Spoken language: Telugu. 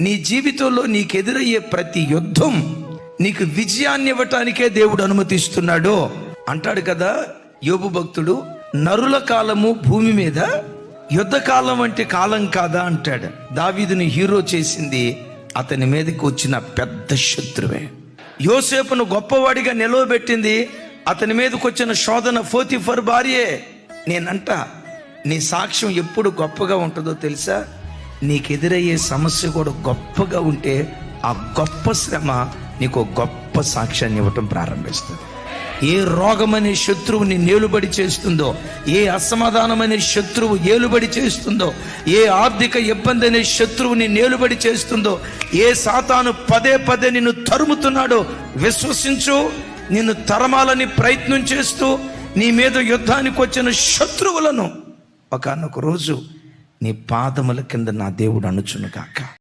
నీ జీవితంలో నీకు ఎదురయ్యే ప్రతి యుద్ధం నీకు విజయాన్ని ఇవ్వటానికే దేవుడు అనుమతిస్తున్నాడు అంటాడు కదా యోబు భక్తుడు. నరుల కాలము భూమి మీద యుద్ధ కాలం అంటే కాలం కాదా అంటాడు. దావీదుని హీరో చేసింది అతని మీదకి వచ్చిన పెద్ద శత్రువే. యోసేపును గొప్పవాడిగా నిలవబెట్టింది అతని మీదకి వచ్చిన శోధన పోతీఫర్ భార్యే. నేనంట నీ సాక్ష్యం ఎప్పుడు గొప్పగా ఉంటుందో తెలుసా? నీకు ఎదురయ్యే సమస్య కూడా గొప్పగా ఉంటే ఆ గొప్ప శ్రమ నీకు గొప్ప సాక్ష్యాన్ని ఇవ్వటం ప్రారంభిస్తుంది. ఏ రోగమనే శత్రువు నీ ఏలుబడి చేస్తుందో, ఏ అసమాధానమనే శత్రువు ఏలుబడి చేస్తుందో, ఏ ఆర్థిక ఇబ్బంది అనే శత్రువు నీ ఏలుబడి చేస్తుందో, ఏ సాతాను పదే పదే నిన్ను తరుముతున్నాడో విశ్వసించు. నిన్ను తరమాలని ప్రయత్నం చేస్తూ నీ మీద యుద్ధానికి వచ్చిన శత్రువులను ఒకానొక రోజు నీ పాదముల కింద నా దేవుడు అణుచును గాక.